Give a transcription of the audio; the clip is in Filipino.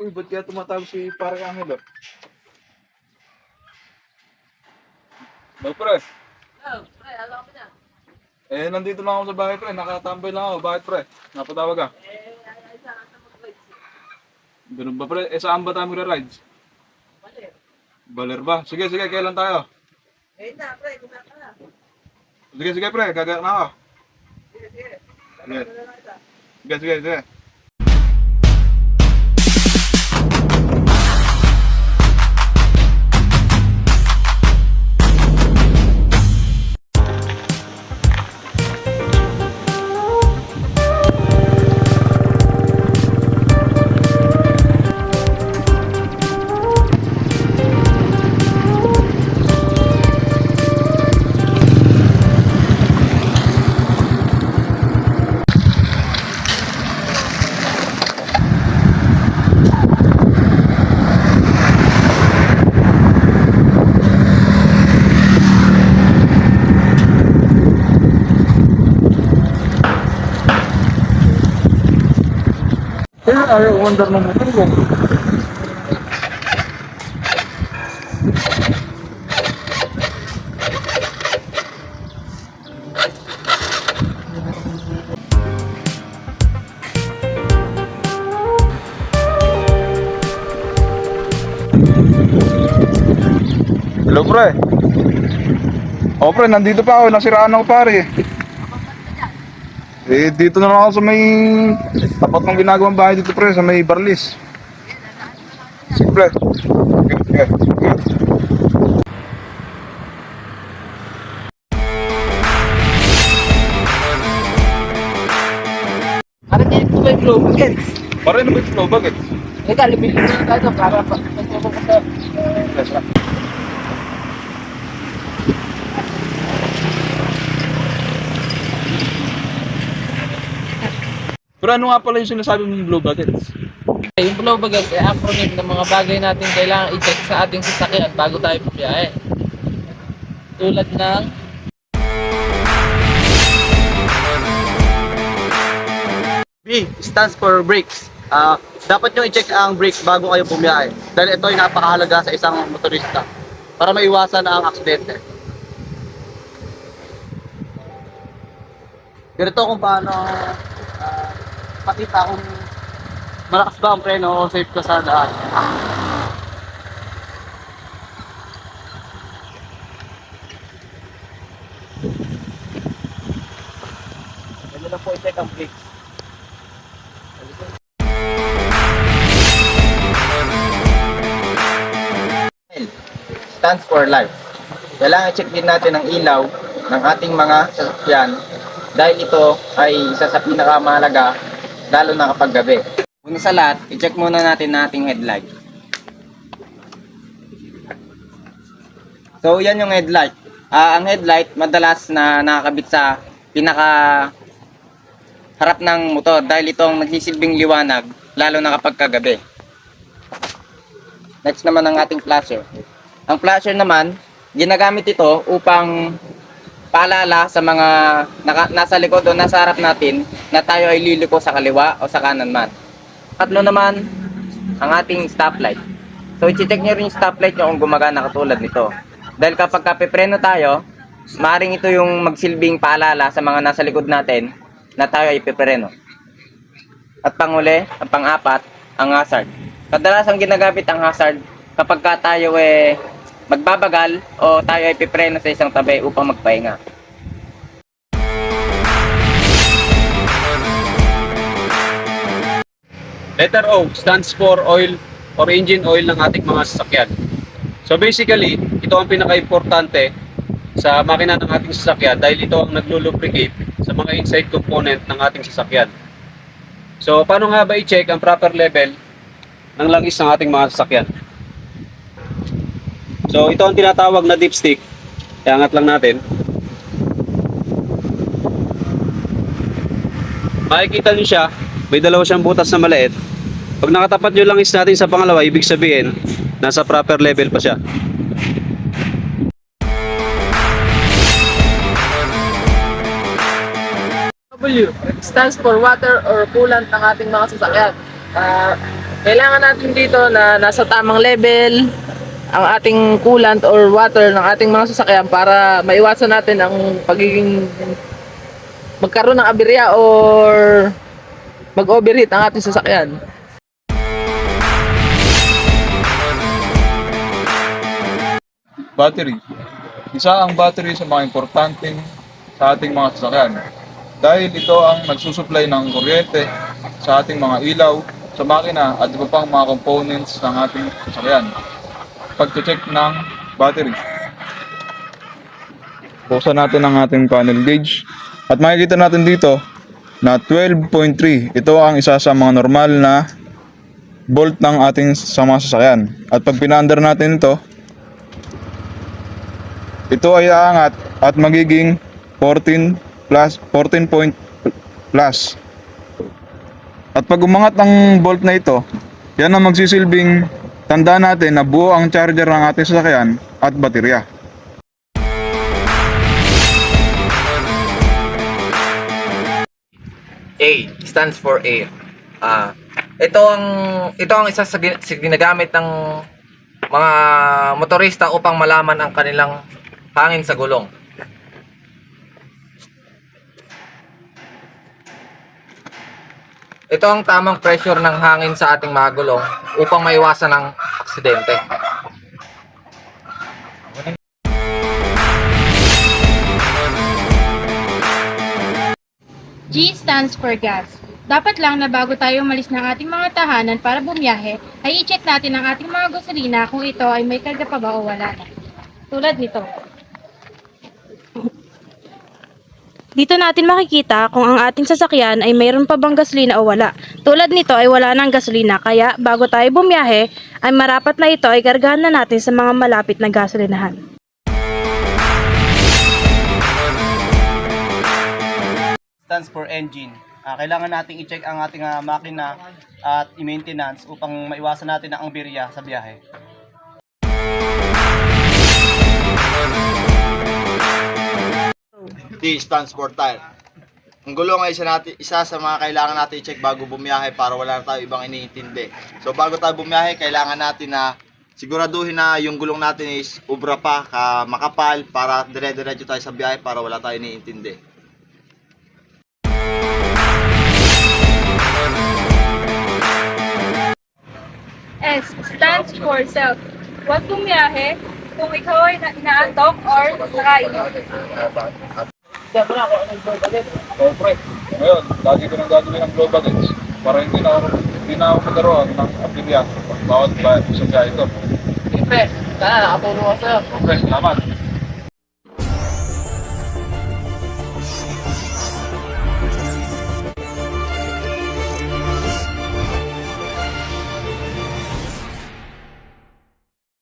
Uy, ba't kaya tumatawag si parang Angelo? No, pre. Oh, pre, alam ko na. Nandito lang ako sa bahay, pre. Nakatambay lang ako. Bakit, pre? Napatawag ka? Ay, saan ka mag-rides? Ganun ba, pre? Saan ba tayo magra-rides? Mali. Baler ba? Sige, sige. Kailan tayo? Na, pre, kumaka ka na. Sige, sige, pre. Gagaya na ako. Sige, sige. Sige. Tama na kita. Sige, sige, sige. Kaya ayaw wonder ng motor ko. Hello, pre. Pre, nandito pa ako. Nasiraan ako, pare. Dito na lang ako sa may tapat ng ginagawang bahay dito, pre, sa may Barlis. Sige, pre. Sige, sige, sige. Parang kaya ko ba yung glow against? Pare, ano ba yung flow? Bakit? Ika, libilin na tayo para pagpapag ko sa... Pero ano nga pala yung sinasabi mong blue buckets? Yung glow against ay acronym ng mga bagay natin kailangan i-check sa ating sasakyan bago tayo bumiyahe. Tulad ng B stands for brakes. Dapat nyo i-check ang brakes bago kayo bumiyahe. Dahil ito ay napakahalaga sa isang motorista para maiwasan ang aksidente. Ganito kung paano makita kung malakas ba ang preno o safe ka sa daan. Ganyan lang po i-check ang brakes. Stands for light. Kailangan i-check din natin ang ilaw ng ating mga sasakyan dahil ito ay isa sa pinakamahalaga lalo na kapag gabi. Una sa lahat, i-check muna natin ang ating headlight. So yan yung headlight. Ang headlight madalas na nakakabit sa pinaka harap ng motor dahil itong nagsisilbing liwanag lalo na kapag kagabi. Next naman ang ating flasher. Ang flasher naman, ginagamit ito upang paalala sa mga nasa likod o nasa harap natin na tayo ay liliko sa kaliwa o sa kanan man. Tatlo naman, ang ating stoplight. So, i-check nyo rin yung stoplight nyo kung gumagana katulad nito. Dahil kapag kapipreno tayo, maaaring ito yung magsilbing paalala sa mga nasa likod natin na tayo ay pipreno. At panghuli, ang pang-apat, ang hazard. Kadalasang ginagamit ang hazard kapag tayo magbabagal o tayo ay pipreno sa isang tabi upang magpahinga. Letter O stands for oil or engine oil ng ating mga sasakyan. So basically, ito ang pinaka-importante sa makina ng ating sasakyan dahil ito ang naglo-lubricate sa mga inside component ng ating sasakyan. So paano nga ba i-check ang proper level ng langis ng ating mga sasakyan? So ito ang tinatawag na dipstick. Iangat lang natin. Makikita niyo siya, may dalawa siyang butas na maliit. Pag nakatapat yung langis natin sa pangalawa, ibig sabihin, nasa proper level pa siya. W stands for water or coolant ng ating mga sasakyan. Kailangan natin dito na nasa tamang level ang ating coolant or water ng ating mga sasakyan para maiwasan natin ang pagiging magkaroon ng aberya or mag-overheat ang ating sasakyan. Battery. Isa ang battery sa mga importante sa ating mga sasakyan. Dahil ito ang nagsusupply ng kuryente sa ating mga ilaw, sa makina at iba pang mga components ng ating sasakyan. Pag-check ng battery. Buksan natin ang ating panel gauge at makikita natin dito na 12.3. Ito ang isa sa mga normal na volt ng ating sa mga sasakyan. At pag pinaandar natin ito ay aangat at magiging 14 point plus. At pag umangat ang volt na ito, yan ang magsisilbing tanda natin na buo ang charger ng ating sasakyan at baterya. A stands for air. Ito ang isa sa ginagamit ng mga motorista upang malaman ang kanilang hangin sa gulong. Ito ang tamang pressure ng hangin sa ating mga gulong upang maiwasan ang aksidente. G stands for gas. Dapat lang na bago tayo umalis ng ating mga tahanan para bumiyahe, ay i-check natin ang ating mga gasolina kung ito ay may karga pa ba o wala na. Tulad nito. Dito natin makikita kung ang ating sasakyan ay mayroon pa bang gasolina o wala. Tulad nito ay wala nang gasolina, kaya bago tayo bumiyahe ay marapat na ito ay kargahan na natin sa mga malapit na gasolinahan. Stands for engine. Kailangan nating i-check ang ating makina at i-maintenance upang maiwasan natin ang birya sa biyahe. T stands for tire. Ang gulong ay isa sa mga kailangan natin i-check bago bumiyahe para wala na tayo ibang iniintindi. So bago tayo bumiyahe, kailangan natin na siguraduhin na yung gulong natin is ubra pa, makapal para dire-diretso tayo sa biyahe para wala tayo iniintindi. S stands for self. Huwag bumiyahe kung ikaw ay inaantok or nakainom. Siyempre ako ang nagbabalit. So pre, ngayon, lagi ko nang gagawin ng global gates para hindi na ako magkaroon ng aberya bawat sa biyahe ito. Siyempre, sana nakatulong ako sa'yo. Okay, salamat.